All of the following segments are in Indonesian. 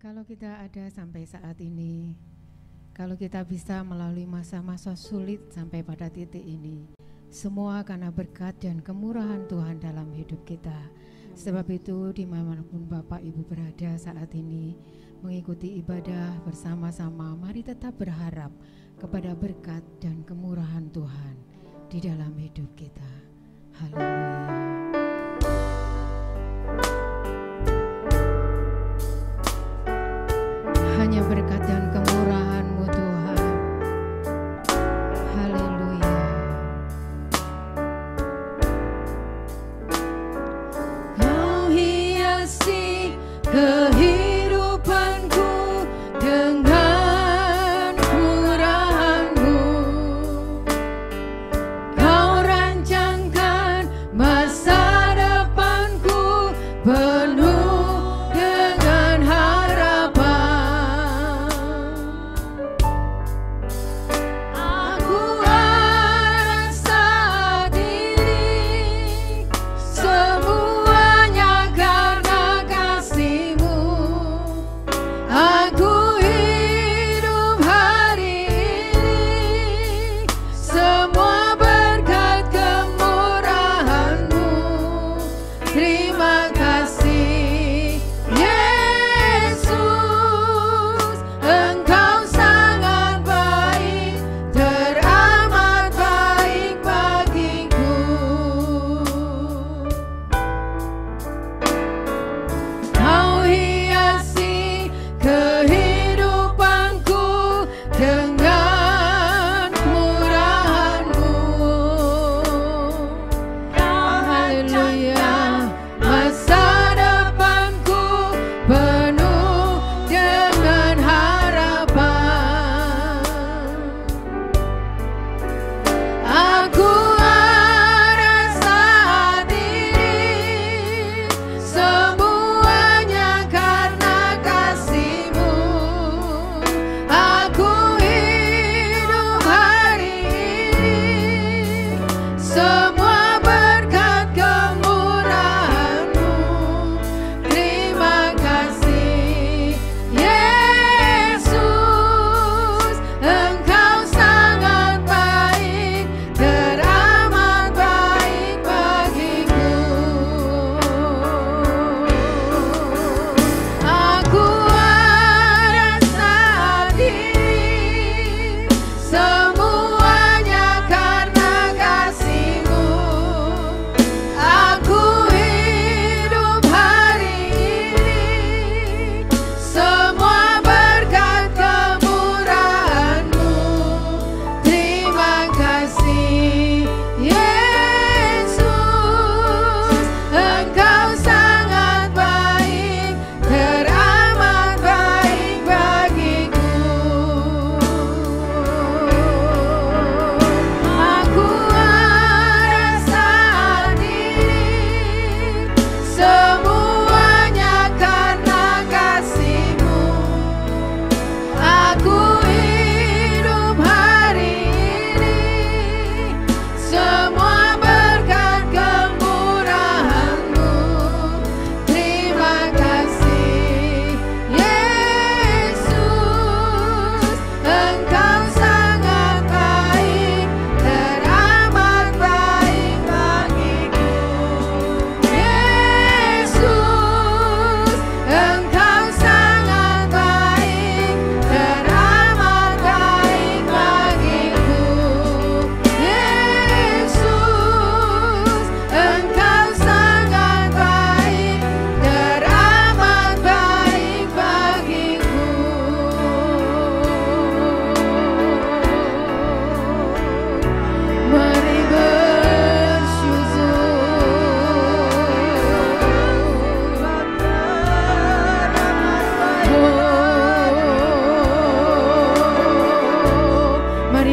Kalau kita ada sampai saat ini, kalau kita bisa melalui masa-masa sulit sampai pada titik ini, semua karena berkat dan kemurahan Tuhan dalam hidup kita. Sebab itu dimanapun Bapak Ibu berada saat ini mengikuti ibadah bersama-sama, mari tetap berharap kepada berkat dan kemurahan Tuhan di dalam hidup kita. Haleluya. Hanya berkat dan kemurahan-Mu Tuhan. Haleluya. Kau hiasi kehidupanku dengan murahan-Mu. Kau rancangkan masa depanku penuh dengan harapan.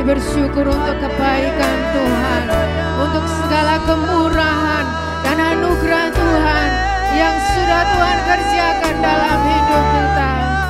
Bersyukur untuk kebaikan Tuhan, untuk segala kemurahan dan anugerah Tuhan yang sudah Tuhan kerjakan dalam hidup kita. Haleluya.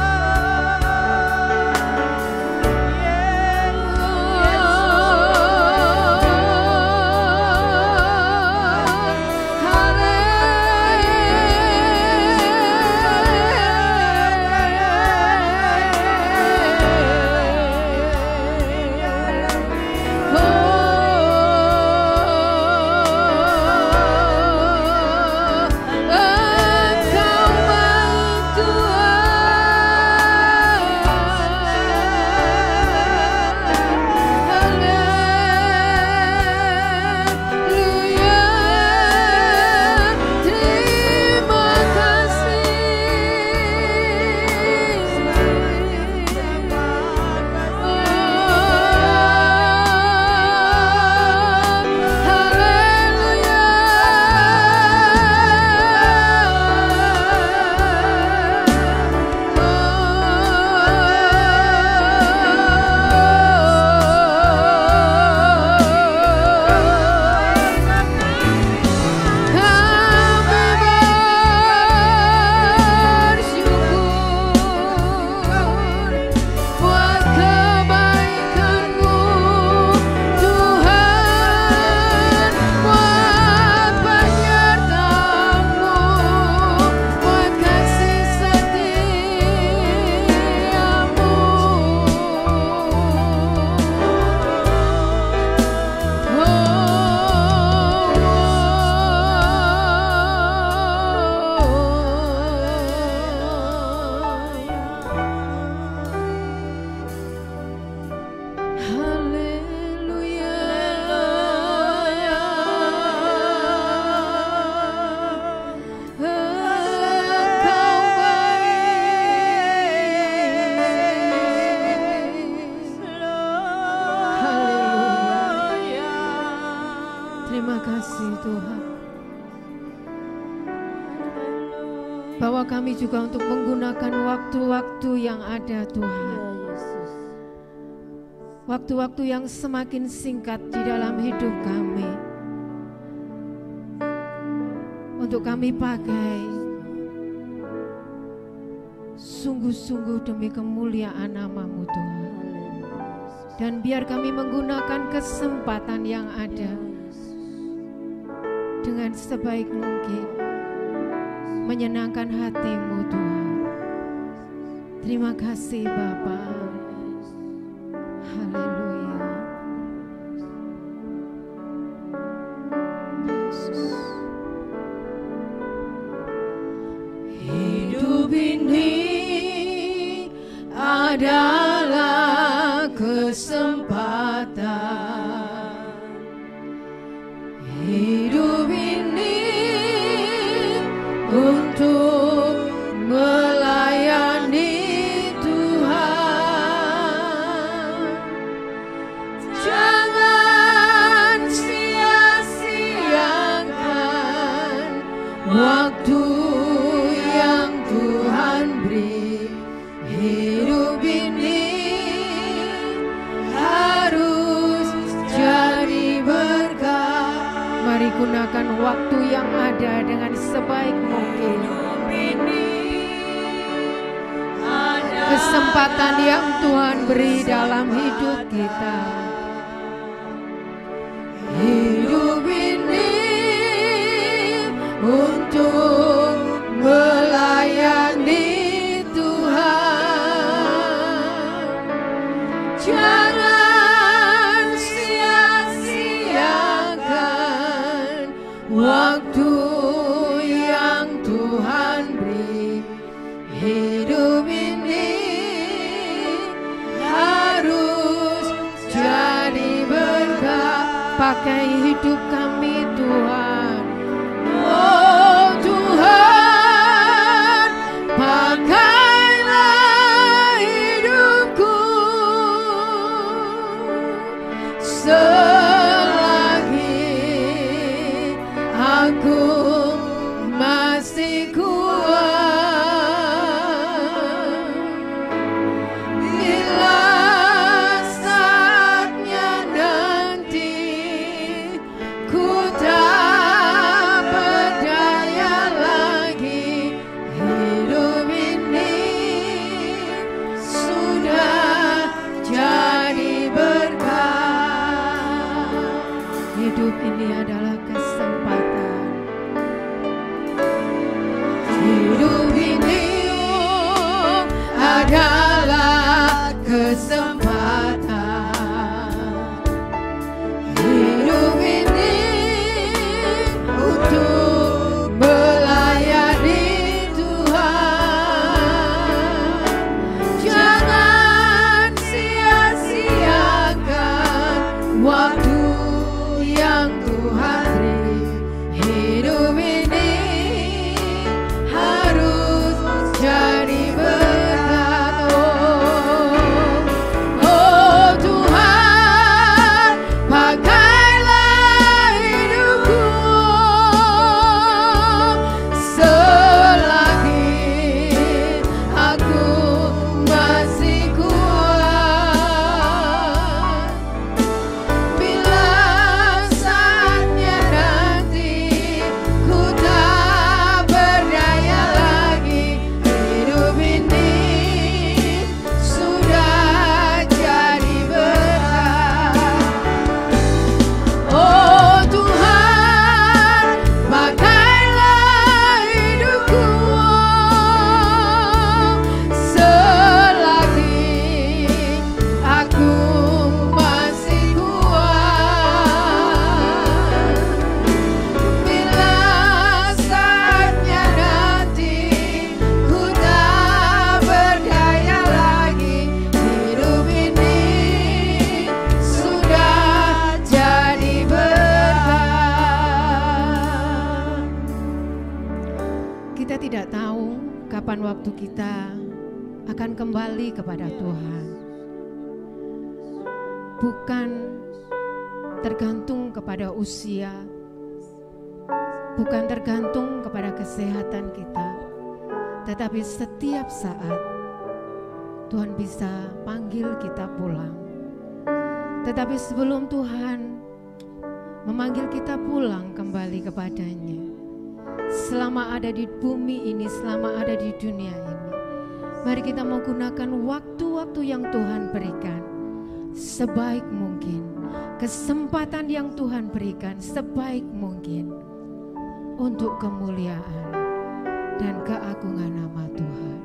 Bawa kami juga untuk menggunakan waktu-waktu yang ada Tuhan. Waktu-waktu yang semakin singkat di dalam hidup kami, untuk kami pakai sungguh-sungguh demi kemuliaan nama-Mu Tuhan. Dan biar kami menggunakan kesempatan yang ada dengan sebaik mungkin, menyenangkan hati-Mu Tuhan. Terima kasih Bapa. Haleluya. Yesus. Hidup ini adalah kesempatan. Hidup ini untuk melayani Tuhan. Jangan sia-siakan waktu yang Tuhan beri. Hidup ini harus jadi berkat. Mari gunakan waktu yang ada dengan sebaik mungkin. Kesempatan yang Tuhan beri dalam hidup kita. Hidup ini untuk melayani Tuhan. Jangan sia-siakan waktu yang Tuhan beri. Hidup ini harus jadi berkat. Pakai hidup kami Tuhan. Oh Tuhan, pakailah hidupku selagi aku masih kuat. Bila saatnya nanti ku tak berdaya lagi, hidup ini sudah jadi berkat. Hidup ini adalah kesempatan. Hidup ini adalah kesempatan. Hidup ini untuk melayani Tuhan. Jangan sia-siakan waktu yang Tuhan beri. Hidup ini harus jadi berkat. Oh Tuhan, pakailah hidupku selagi aku masih kuat. Bila saatnya nanti ku tak berdaya lagi, hidup ini sudah jadi berkat. Oh Tuhan, pakailah hidupku selagi aku masih kuat. Bila saatnya nanti ku tak berdaya lagi, hidup ini sudah jadi berkat. Kita tidak tahu kapan waktu kita akan kembali kepada Tuhan. Bukan tergantung kepada usia, bukan tergantung kepada kesehatan kita, Tetapi setiap saat Tuhan bisa panggil kita pulang. Tetapi sebelum Tuhan memanggil kita pulang kembali kepadanya, selama ada di bumi ini, selama ada di dunia ini, mari kita menggunakan waktu-waktu yang Tuhan berikan sebaik mungkin, kesempatan yang Tuhan berikan sebaik mungkin untuk kemuliaan dan keagungan nama Tuhan.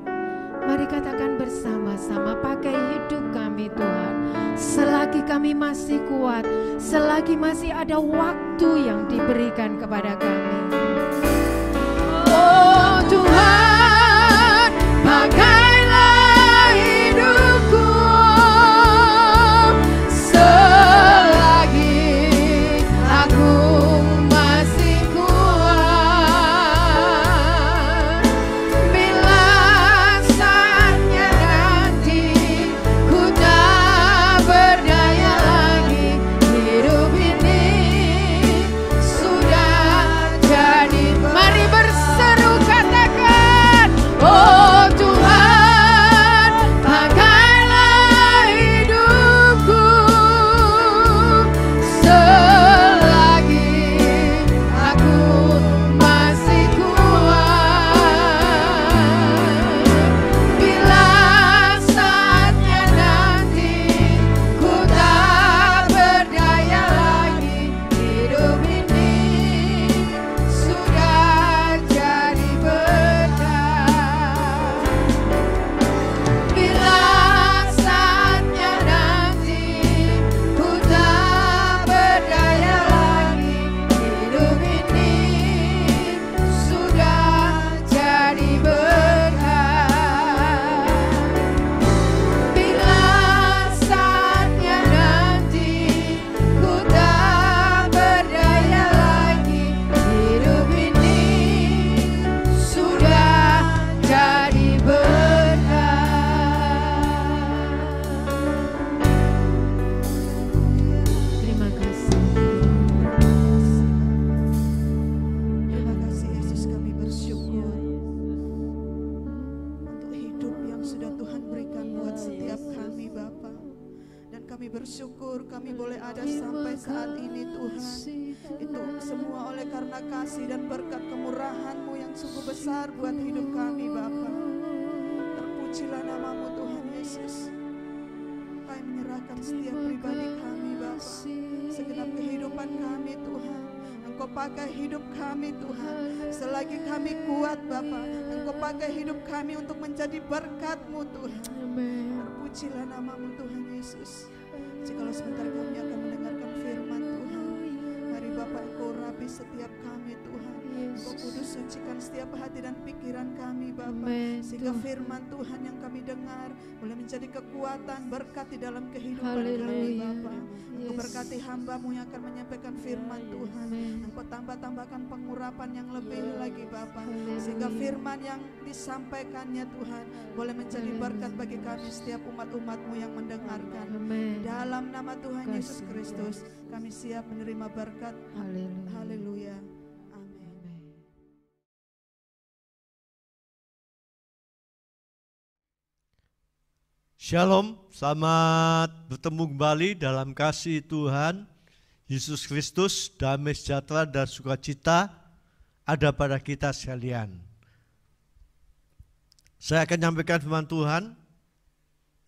Mari katakan bersama-sama, pakai hidup kami Tuhan, selagi kami masih kuat, selagi masih ada waktu yang diberikan kepada kami. Oh Tuhan, pakailah hidupku selagi aku masih kuat. Bila saatnya nanti ku tak berdaya lagi, hidup ini sudah jadi. Mari berseru katakan, oh Tuhan, pakailah hidupku selagi aku masih kuat. Bila saatnya nanti ku tak berdaya lagi, hidup ini sudah jadi berkah. Bila saatnya nanti ku tak berdaya lagi, hidup ini sudah jadi berkah. Bila saatnya nanti ku tak berdaya lagi, hidup ini sudah jadi berkah. Terima kasih. Terima kasih Yesus, kami bersyukur untuk hidup yang sudah Tuhan berikan buat setiap kami Bapa. Dan kami bersyukur kami boleh ada sampai saat ini Tuhan. Itu semua oleh karena kasih dan berkat kemurahan-Mu yang sungguh besar buat hidup kami Bapa. Terpujilah nama-Mu Tuhan Yesus. Kami menyerahkan setiap pribadi kami Bapa, segenap kehidupan kami Tuhan. Engkau pakai hidup kami Tuhan, selagi kami kuat Bapa, Engkau pakai hidup kami untuk menjadi berkat-Mu Tuhan. Terpujilah nama-Mu Tuhan Yesus. Jikalau sebentar kami akan mendengarkan firman Tuhan, mari Bapa Engkau rapi setiap kami Tuhan. Engkau kudus sucikan setiap hati dan pikiran kami Bapa, sehingga firman Tuhan yang kami dengar boleh menjadi kekuatan, berkat di dalam kehidupan kami Bapa. Engkau berkati hamba-Mu yang akan menyampaikan firman Tuhan. Engkau tambah-tambahkan pengurapan yang lebih lagi Bapa, sehingga firman yang disampaikannya Tuhan boleh menjadi berkat bagi kami setiap umat-umat-Mu yang mendengarkan. Dalam nama Tuhan Yesus Kristus kami siap menerima berkat. Haleluya. Amin. Shalom, selamat bertemu kembali dalam kasih Tuhan Yesus Kristus. Damai sejahtera dan sukacita ada pada kita sekalian. Saya akan menyampaikan firman Tuhan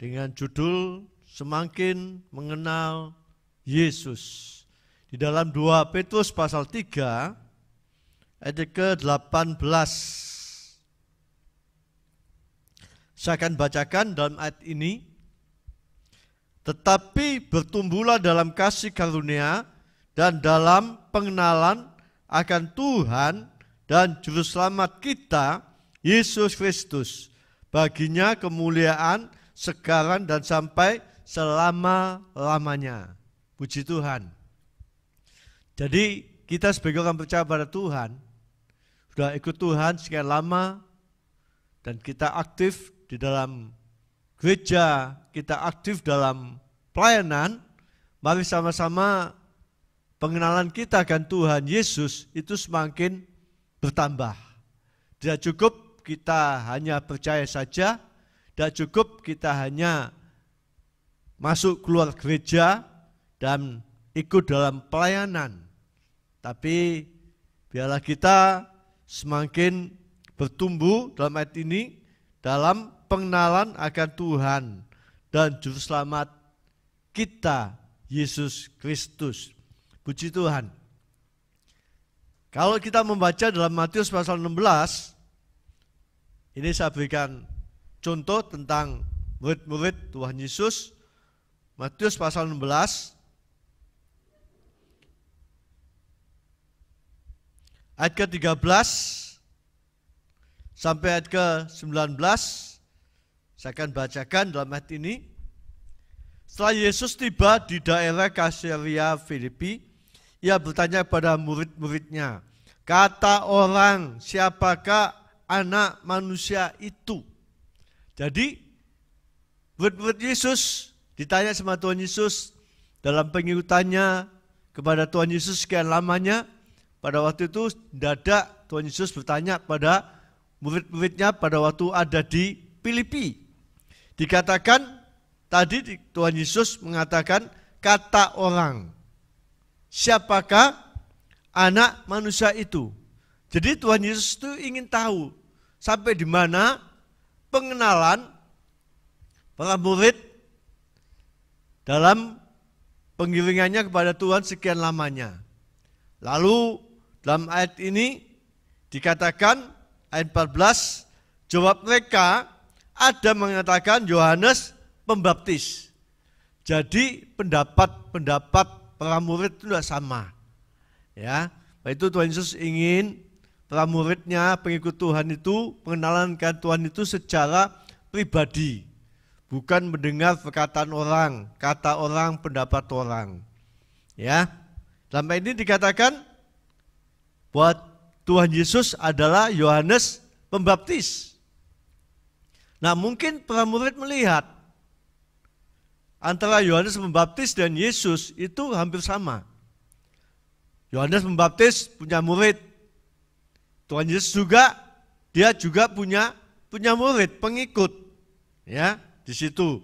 dengan judul Semakin Mengenal Yesus. Di dalam 2 Petrus pasal 3 ayat ke-18. Saya akan bacakan dalam ayat ini. Tetapi bertumbuhlah dalam kasih karunia dan dalam pengenalan akan Tuhan dan Juru Selamat kita, Yesus Kristus. Baginya kemuliaan sekarang dan sampai selama-lamanya. Puji Tuhan. Jadi kita sebagai orang percaya pada Tuhan, sudah ikut Tuhan sekian lama, dan kita aktif di dalam gereja, kita aktif dalam pelayanan. Mari sama-sama pengenalan kita akan Tuhan Yesus itu semakin bertambah. Tidak cukup kita hanya percaya saja, tidak cukup kita hanya masuk keluar gereja dan ikut dalam pelayanan. Tapi biarlah kita semakin bertumbuh dalam ayat ini dalam pengenalan akan Tuhan dan Juru Selamat kita, Yesus Kristus. Puji Tuhan. Kalau kita membaca dalam Matius pasal 16, ini saya berikan contoh tentang murid-murid Tuhan Yesus. Matius pasal 16, ayat ke-13 sampai ayat ke-19, saya akan bacakan dalam ayat ini. Setelah Yesus tiba di daerah Kaisarea Filipi, ia bertanya kepada murid-muridnya, kata orang, siapakah anak manusia itu? Jadi murid-murid Yesus ditanya sama Tuhan Yesus dalam pengikutannya kepada Tuhan Yesus sekian lamanya. Pada waktu itu mendadak Tuhan Yesus bertanya pada murid-muridnya pada waktu ada di Filipi. Dikatakan tadi Tuhan Yesus mengatakan kata orang, siapakah anak manusia itu? Jadi Tuhan Yesus itu ingin tahu sampai di mana pengenalan para murid dalam pengiringannya kepada Tuhan sekian lamanya. Lalu dalam ayat ini dikatakan ayat 14, jawab mereka, ada mengatakan Yohanes Pembaptis. Jadi pendapat para murid itu tidak sama. Ya, itu Tuhan Yesus ingin para muridnya, pengikut Tuhan itu mengenalkan Tuhan itu secara pribadi, bukan mendengar perkataan orang, kata orang, pendapat orang. Ya, dalam ini dikatakan bahwa Tuhan Yesus adalah Yohanes Pembaptis. Nah, mungkin para murid melihat antara Yohanes Pembaptis dan Yesus itu hampir sama. Yohanes Pembaptis punya murid. Tuhan Yesus juga, dia juga punya murid, pengikut. Ya, di situ.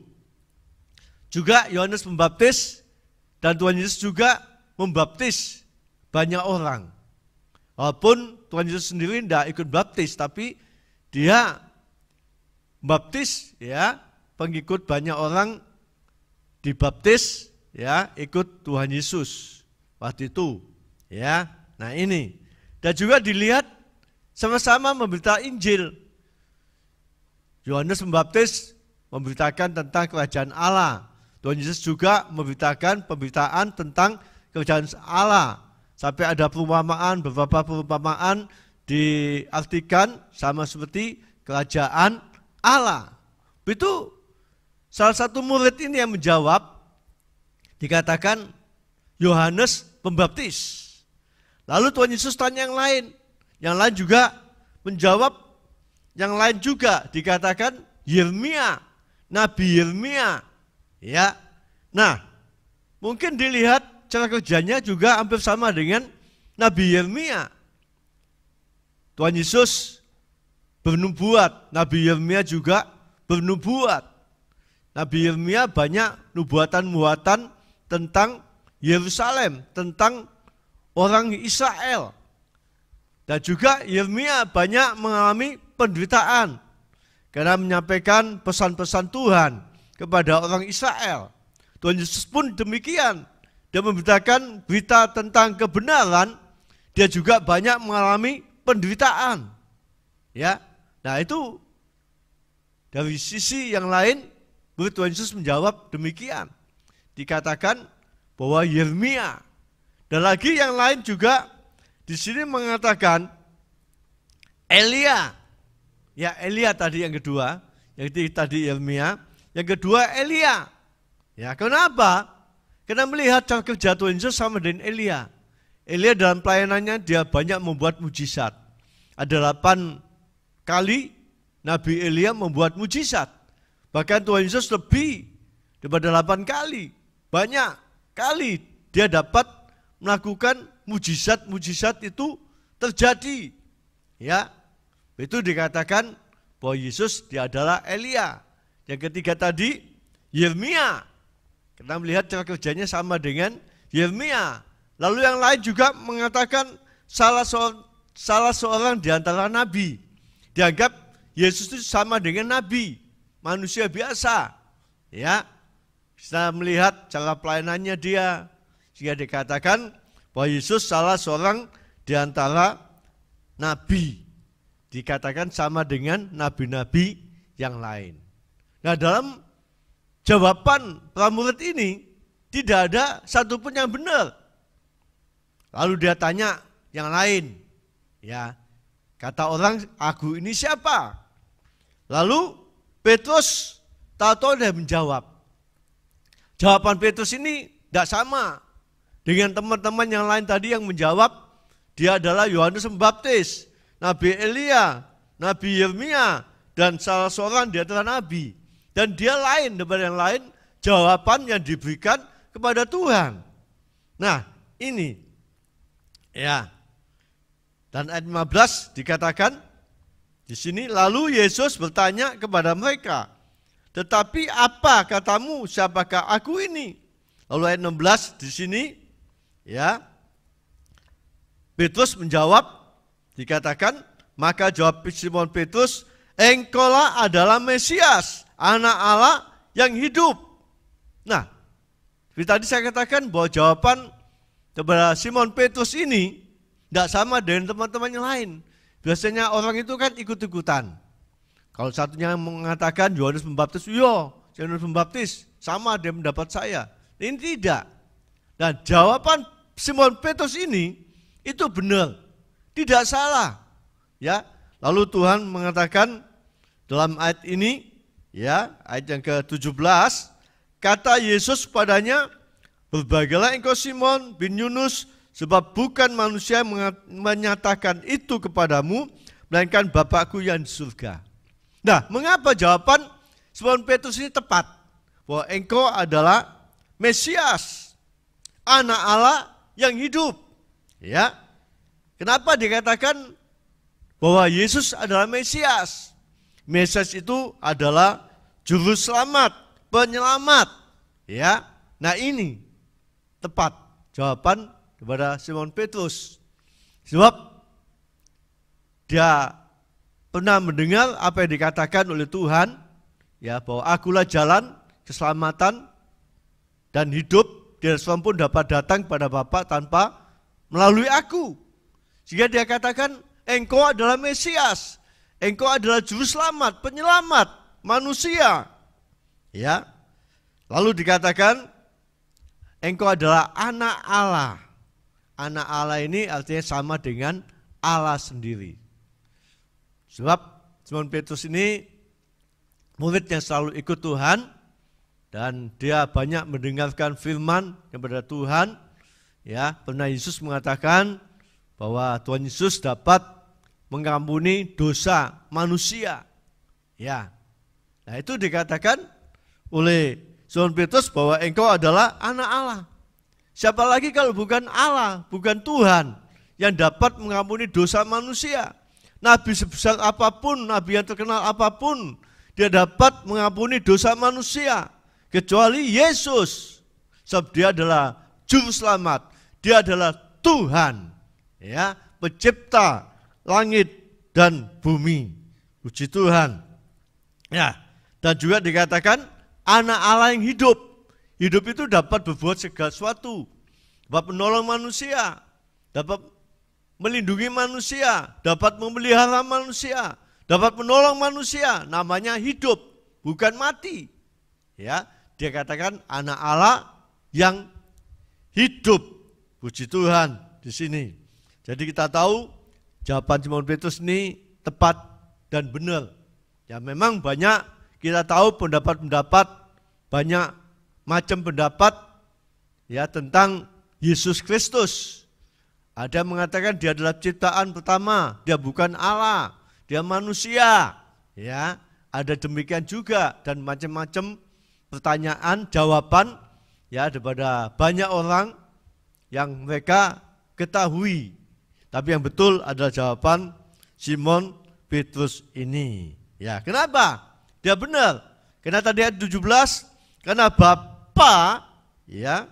Juga Yohanes Pembaptis dan Tuhan Yesus juga membaptis banyak orang. Walaupun Tuhan Yesus sendiri tidak ikut baptis, tapi dia baptis, ya, pengikut banyak orang dibaptis, ya, ikut Tuhan Yesus waktu itu, ya. Nah ini, dan juga dilihat sama-sama memberitakan Injil. Yohanes Pembaptis memberitakan tentang kerajaan Allah. Tuhan Yesus juga memberitakan pemberitaan tentang kerajaan Allah. Sampai ada perumpamaan, beberapa perumpamaan diartikan sama seperti kerajaan Allah. Itu salah satu murid ini yang menjawab, dikatakan Yohanes Pembaptis. Lalu Tuhan Yesus tanya yang lain juga menjawab, yang lain juga dikatakan Yeremia, Nabi Yeremia. Ya, nah mungkin dilihat cara kerjanya juga hampir sama dengan Nabi Yeremia. Tuhan Yesus bernubuat, Nabi Yeremia juga bernubuat. Nabi Yeremia banyak nubuatan-nubuatan tentang Yerusalem, tentang orang Israel. Dan juga Yeremia banyak mengalami penderitaan karena menyampaikan pesan-pesan Tuhan kepada orang Israel. Tuhan Yesus pun demikian. Dia memberitakan berita tentang kebenaran, dia juga banyak mengalami penderitaan. Ya, nah itu dari sisi yang lain, Tuhan Yesus menjawab demikian. Dikatakan bahwa Yeremia, dan lagi yang lain juga di sini mengatakan Elia. Ya, Elia tadi yang kedua, yang tadi Yeremia, yang kedua Elia. Ya, kenapa? Karena melihat cara kerja Tuhan Yesus sama dengan Elia. Elia dalam pelayanannya dia banyak membuat mujizat. Ada 8 kali Nabi Elia membuat mujizat. Bahkan Tuhan Yesus lebih daripada 8 kali. Banyak kali dia dapat melakukan mujizat-mujizat itu terjadi. Ya, Itu dikatakan bahwa Yesus dia adalah Elia. Yang ketiga tadi Yeremia. Kita melihat cara kerjanya sama dengan Yeremia. Lalu yang lain juga mengatakan salah seorang di antara nabi. Dianggap Yesus itu sama dengan nabi, manusia biasa. Ya, kita melihat cara pelayanannya dia, sehingga dikatakan bahwa Yesus salah seorang di antara nabi. Dikatakan sama dengan nabi-nabi yang lain. Nah, dalam jawaban pramurid ini tidak ada satupun yang benar. Lalu dia tanya yang lain. Ya, kata orang, aku ini siapa? Lalu Petrus tahu-tahu dia menjawab. Jawaban Petrus ini tidak sama dengan teman-teman yang lain tadi yang menjawab dia adalah Yohanes Pembaptis, Nabi Elia, Nabi Yeremia, dan salah seorang di antara nabi. Dan dia lain daripada yang lain jawaban yang diberikan kepada Tuhan. Nah, ini ya. Dan ayat 15 dikatakan di sini, lalu Yesus bertanya kepada mereka, tetapi apa katamu, siapakah aku ini? Lalu ayat 16 di sini ya, Petrus menjawab, dikatakan, maka jawab Simon Petrus, engkaulah adalah Mesias, anak Allah yang hidup. Nah, seperti tadi saya katakan bahwa jawaban kepada Simon Petrus ini tidak sama dengan teman-teman yang lain. Biasanya orang itu kan ikut-ikutan. Kalau satunya mengatakan Yohanes Pembaptis, Yohanes Pembaptis, sama dia mendapat saya. Ini tidak. Dan jawaban Simon Petrus ini itu benar, tidak salah. Ya, lalu Tuhan mengatakan dalam ayat ini, ya, ayat yang ke-17, kata Yesus padanya, berbagailah engkau Simon bin Yunus, sebab bukan manusia menyatakan itu kepadamu, melainkan Bapakku yang di surga. Nah, mengapa jawaban Simon Petrus ini tepat? Bahwa engkau adalah Mesias, anak Allah yang hidup. Ya, kenapa dikatakan bahwa Yesus adalah Mesias? Mesias itu adalah juru selamat, penyelamat. Ya, nah ini tepat jawaban kepada Simon Petrus. Sebab dia pernah mendengar apa yang dikatakan oleh Tuhan, ya, bahwa akulah jalan, keselamatan, dan hidup. Dia pun dapat datang kepada Bapa tanpa melalui aku. Sehingga dia katakan, engkau adalah Mesias, engkau adalah juru selamat, penyelamat manusia. Ya. Lalu dikatakan, engkau adalah anak Allah. Anak Allah ini artinya sama dengan Allah sendiri. Sebab Simon Petrus ini murid yang selalu ikut Tuhan, dan dia banyak mendengarkan firman kepada Tuhan. Ya, pernah Yesus mengatakan bahwa Tuhan Yesus dapat mengampuni dosa manusia. Ya, nah itu dikatakan oleh Simon Petrus bahwa engkau adalah anak Allah. Siapa lagi kalau bukan Allah, bukan Tuhan yang dapat mengampuni dosa manusia? Nabi sebesar apapun, nabi yang terkenal apapun, dia dapat mengampuni dosa manusia kecuali Yesus. Sebab dia adalah juru selamat, dia adalah Tuhan, ya, pencipta langit dan bumi. Puji Tuhan. Ya, dan juga dikatakan anak Allah yang hidup. Hidup itu dapat berbuat segala sesuatu, dapat menolong manusia, dapat melindungi manusia, dapat memelihara manusia, dapat menolong manusia. Namanya hidup, bukan mati. Ya, dia katakan anak Allah yang hidup. Puji Tuhan di sini. Jadi kita tahu jawaban Simon Petrus ini tepat dan benar. Ya, memang banyak kita tahu pendapat-pendapat, banyak macam pendapat ya tentang Yesus Kristus. Ada yang mengatakan dia adalah ciptaan pertama, dia bukan Allah, dia manusia. Ya, ada demikian juga dan macam-macam pertanyaan, jawaban ya daripada banyak orang yang mereka ketahui. Tapi yang betul adalah jawaban Simon Petrus ini. Ya, kenapa? Dia benar. Karena tadi ayat 17, karena Bapa, ya,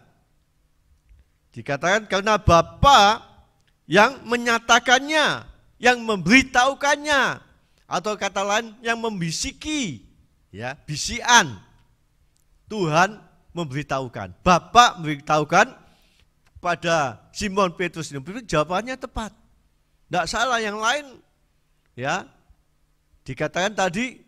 dikatakan karena Bapa yang menyatakannya, yang memberitahukannya, atau kata lain yang membisiki, ya, bisian. Tuhan memberitahukan, Bapa memberitahukan pada Simon Petrus ini. Jawabannya tepat, tidak salah. Yang lain, ya, dikatakan tadi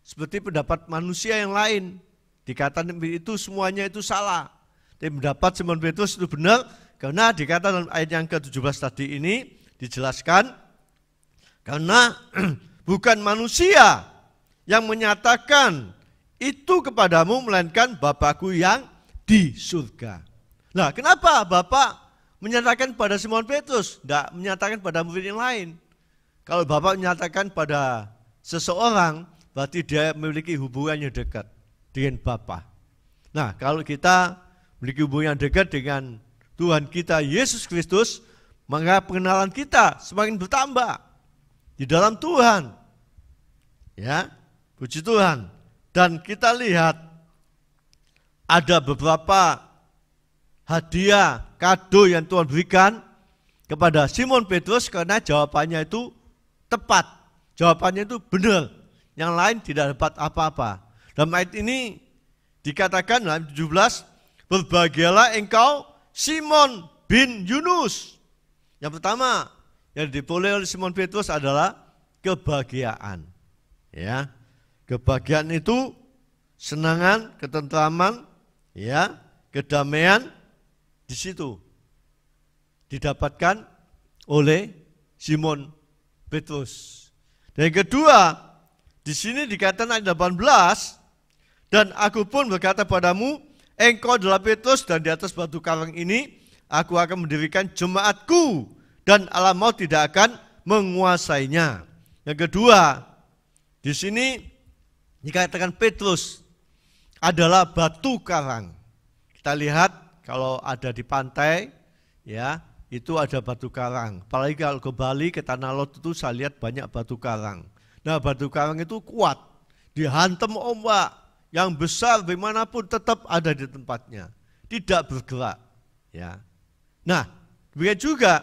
seperti pendapat manusia yang lain, dikatakan itu semuanya itu salah. Tapi pendapat Simon Petrus itu benar, karena dikatakan dalam ayat yang ke-17 tadi ini dijelaskan, karena bukan manusia yang menyatakan itu kepadamu, melainkan Bapakku yang di surga. Nah, kenapa Bapak menyatakan pada Simon Petrus, tidak menyatakan pada murid yang lain? Kalau Bapak menyatakan pada seseorang, berarti dia memiliki hubungan yang dekat dengan Bapa. Nah, kalau kita memiliki hubungan yang dekat dengan Tuhan kita Yesus Kristus, maka pengenalan kita semakin bertambah di dalam Tuhan. Ya, puji Tuhan. Dan kita lihat ada beberapa hadiah, kado yang Tuhan berikan kepada Simon Petrus, karena jawabannya itu tepat. Jawabannya itu benar. Yang lain tidak dapat apa-apa. Dalam ayat ini dikatakan dalam 17, berbahagialah engkau Simon bin Yunus. Yang pertama yang diperoleh oleh Simon Petrus adalah kebahagiaan. Ya, kebahagiaan itu senangan, ketentraman, ya, kedamaian di situ didapatkan oleh Simon Petrus. Dan yang kedua, di sini dikatakan ayat 18, dan aku pun berkata padamu, engkau adalah Petrus, dan di atas batu karang ini aku akan mendirikan jemaatku, dan alam maut tidak akan menguasainya. Yang kedua, di sini dikatakan Petrus adalah batu karang. Kita lihat kalau ada di pantai, ya, itu ada batu karang. Apalagi kalau ke Bali, ke Tanah Lot itu saya lihat banyak batu karang. Nah, batu karang itu kuat, dihantam ombak yang besar dimanapun tetap ada di tempatnya, tidak bergerak. Ya. Nah, begitu juga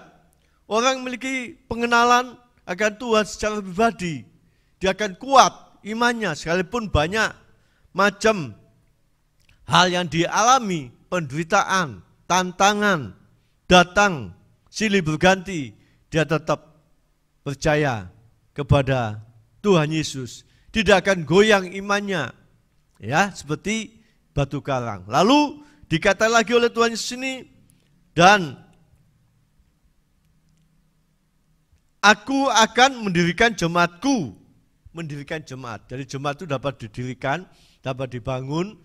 orang memiliki pengenalan akan Tuhan secara pribadi, dia akan kuat imannya sekalipun banyak macam hal yang dialami, penderitaan, tantangan datang silih berganti, dia tetap percaya kepada Tuhan Yesus, tidak akan goyang imannya, ya, seperti batu karang. Lalu dikatakan lagi oleh Tuhan Yesus ini, dan aku akan mendirikan jemaatku. Mendirikan jemaat. Jadi jemaat itu dapat didirikan, dapat dibangun,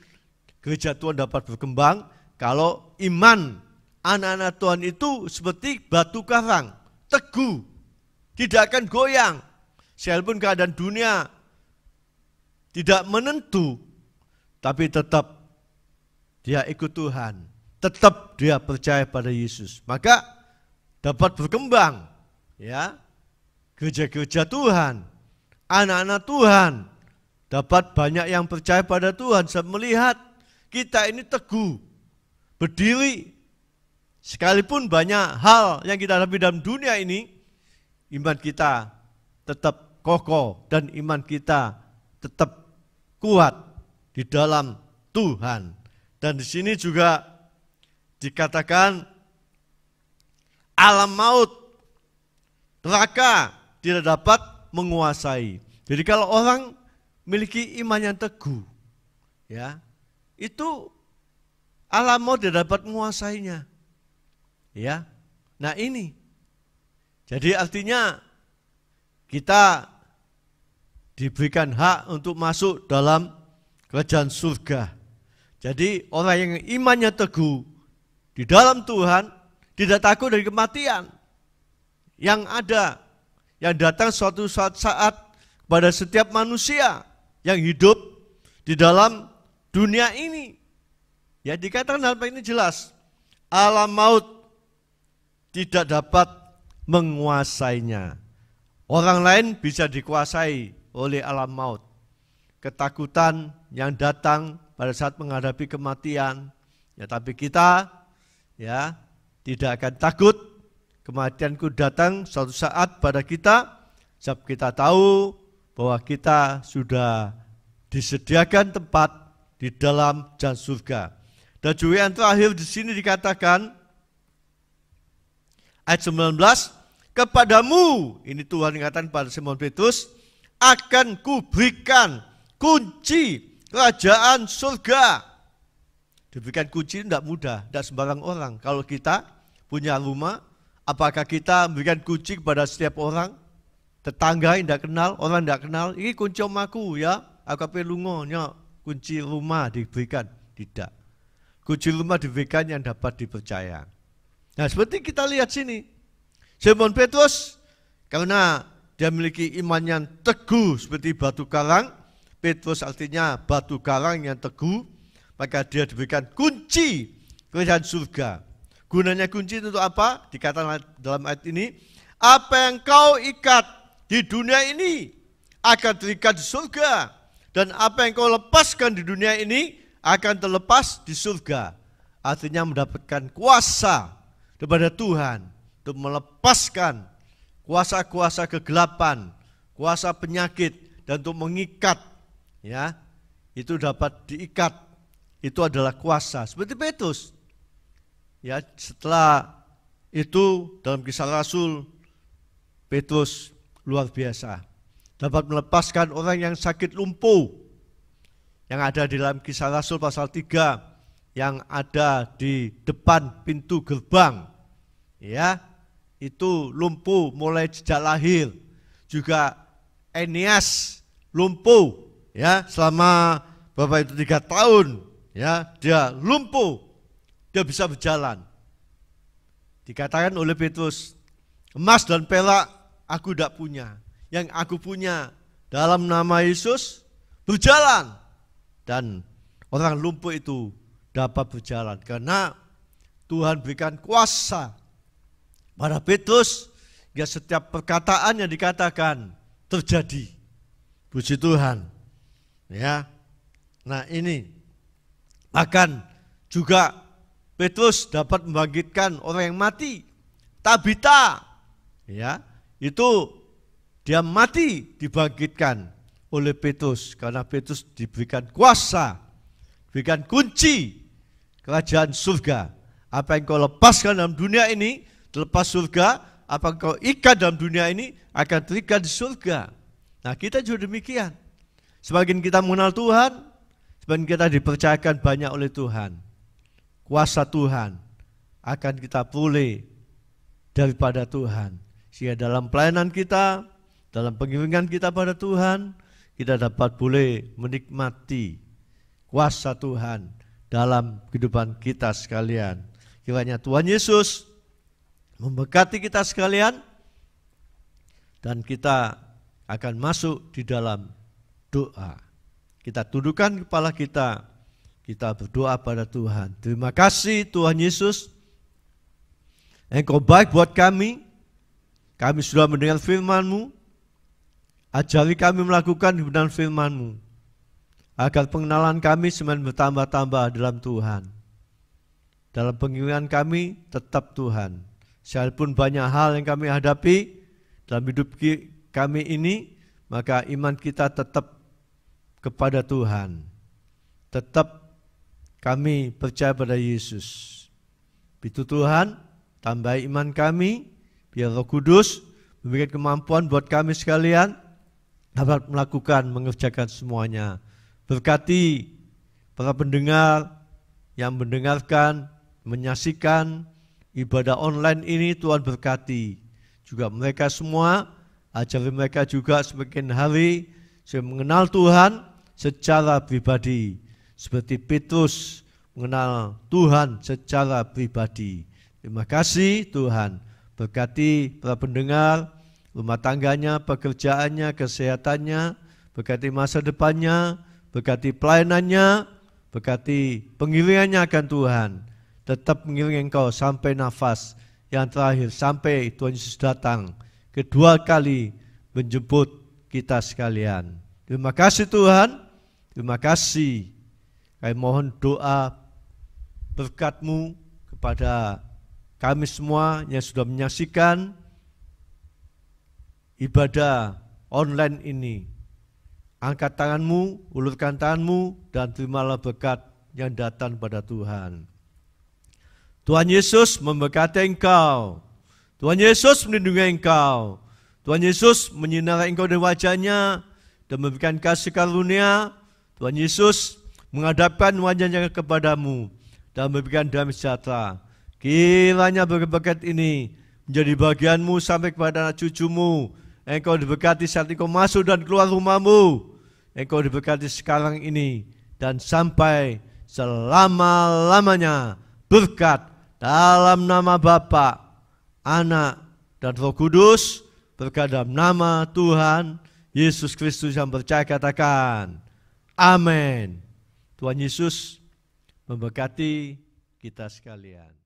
gereja Tuhan dapat berkembang kalau iman anak-anak Tuhan itu seperti batu karang, teguh, tidak akan goyang. Sekalipun keadaan dunia tidak menentu, tapi tetap dia ikut Tuhan, tetap dia percaya pada Yesus. Maka dapat berkembang, ya, gereja-gereja Tuhan, anak-anak Tuhan, dapat banyak yang percaya pada Tuhan. Saya melihat kita ini teguh, berdiri, sekalipun banyak hal yang kita hadapi dalam dunia ini, iman kita tetap kokoh dan iman kita tetap kuat di dalam Tuhan. Dan di sini juga dikatakan alam maut, neraka tidak dapat menguasai. Jadi kalau orang memiliki iman yang teguh, ya, itu alam maut tidak dapat menguasainya. Ya. Nah, ini. Jadi artinya kita diberikan hak untuk masuk dalam kerajaan surga. Jadi orang yang imannya teguh di dalam Tuhan tidak takut dari kematian yang ada, yang datang suatu saat pada setiap manusia yang hidup di dalam dunia ini. Ya, dikatakan dalam ini jelas, alam maut tidak dapat menguasainya. Orang lain bisa dikuasai oleh alam maut. Ketakutan yang datang pada saat menghadapi kematian. Ya, tapi kita ya tidak akan takut. Kematianku datang suatu saat pada kita, sebab kita tahu bahwa kita sudah disediakan tempat di dalam jantung surga. Dan juga yang terakhir di sini dikatakan ayat 19, kepadamu, ini Tuhan mengatakan pada Simon Petrus, akan kuberikan kunci kerajaan surga. Diberikan kunci tidak mudah, tidak sembarang orang. Kalau kita punya rumah, apakah kita memberikan kunci kepada setiap orang? Tetangga yang tidak kenal, orang tidak kenal, ini kunci omaku ya, aku pelungonya, kunci rumah diberikan. Tidak. Kunci rumah diberikan yang dapat dipercaya. Nah, seperti kita lihat sini, Simon Petrus, karena dia memiliki iman yang teguh seperti batu karang, Petrus artinya batu karang yang teguh, maka dia diberikan kunci kerajaan surga. Gunanya kunci itu untuk apa? Dikatakan dalam ayat ini, apa yang kau ikat di dunia ini akan terikat di surga, dan apa yang kau lepaskan di dunia ini akan terlepas di surga. Artinya mendapatkan kuasa kepada Tuhan untuk melepaskan kuasa-kuasa kegelapan, kuasa penyakit, dan untuk mengikat, ya, itu dapat diikat. Itu adalah kuasa. Seperti Petrus. Ya, setelah itu dalam Kisah Rasul, Petrus luar biasa. Dapat melepaskan orang yang sakit lumpuh. Yang ada di dalam Kisah Rasul pasal 3, yang ada di depan pintu gerbang. Ya, itu lumpuh mulai sejak lahir. Juga Eneas lumpuh, ya, selama berapa itu 3 tahun. Ya, dia lumpuh, dia bisa berjalan. Dikatakan oleh Petrus, emas dan perak aku tidak punya. Yang aku punya dalam nama Yesus berjalan. Dan orang lumpuh itu dapat berjalan. Karena Tuhan berikan kuasa pada Petrus, ya, setiap perkataan yang dikatakan terjadi. Puji Tuhan. Ya. Nah, ini bahkan juga Petrus dapat membangkitkan orang yang mati. Tabita, ya, itu dia mati dibangkitkan oleh Petrus karena Petrus diberikan kuasa, diberikan kunci kerajaan surga. Apa yang kau lepaskan dalam dunia ini terlepas surga, apa yang kau ikat dalam dunia ini akan terikat di surga. Nah, kita juga demikian. Semakin kita mengenal Tuhan, semakin kita dipercayakan banyak oleh Tuhan. Kuasa Tuhan akan kita peroleh daripada Tuhan. Sehingga dalam pelayanan kita, dalam pengiringan kita pada Tuhan, kita dapat boleh menikmati kuasa Tuhan dalam kehidupan kita sekalian. Kiranya Tuhan Yesus memberkati kita sekalian, dan kita akan masuk di dalam doa. Kita tundukkan kepala kita berdoa pada Tuhan. Terima kasih Tuhan Yesus, Engkau baik buat kami sudah mendengar firman-Mu, ajari kami melakukan kebenaran firman-Mu, agar pengenalan kami semakin bertambah-tambah dalam Tuhan. Dalam pengiringan kami tetap Tuhan, sekalipun banyak hal yang kami hadapi dalam hidup kami ini, maka iman kita tetap kepada Tuhan. Tetap kami percaya pada Yesus. Itu Tuhan, tambah iman kami, biar Roh Kudus memberikan kemampuan buat kami sekalian dapat melakukan, mengerjakan semuanya. Berkati para pendengar yang mendengarkan, menyaksikan ibadah online ini, Tuhan berkati. Juga mereka semua, ajari mereka juga semakin hari saya mengenal Tuhan secara pribadi, seperti Petrus mengenal Tuhan secara pribadi. Terima kasih Tuhan, berkati para pendengar, rumah tangganya, pekerjaannya, kesehatannya, berkati masa depannya, berkati pelayanannya, berkati pengiringannya akan Tuhan. Tetap mengiringi Engkau sampai nafas yang terakhir, sampai Tuhan Yesus datang kedua kali menjemput kita sekalian. Terima kasih Tuhan, terima kasih. Kami mohon doa berkat-Mu kepada kami semua yang sudah menyaksikan ibadah online ini. Angkat tangan-Mu, ulurkan tangan-Mu, dan terimalah berkat yang datang pada Tuhan. Tuhan Yesus memberkati engkau. Tuhan Yesus melindungi engkau. Tuhan Yesus menyinari engkau dengan wajah-Nya dan memberikan kasih karunia. Tuhan Yesus menghadapkan wajah-Nya kepadamu dan memberikan damai sejahtera. Kiranya berkat ini menjadi bagianmu sampai kepada anak cucumu. Engkau diberkati saat engkau masuk dan keluar rumahmu. Engkau diberkati sekarang ini dan sampai selama-lamanya. Berkat dalam nama Bapa, Anak, dan Roh Kudus. Berkat dalam nama Tuhan Yesus Kristus yang percaya katakan amin. Tuhan Yesus memberkati kita sekalian.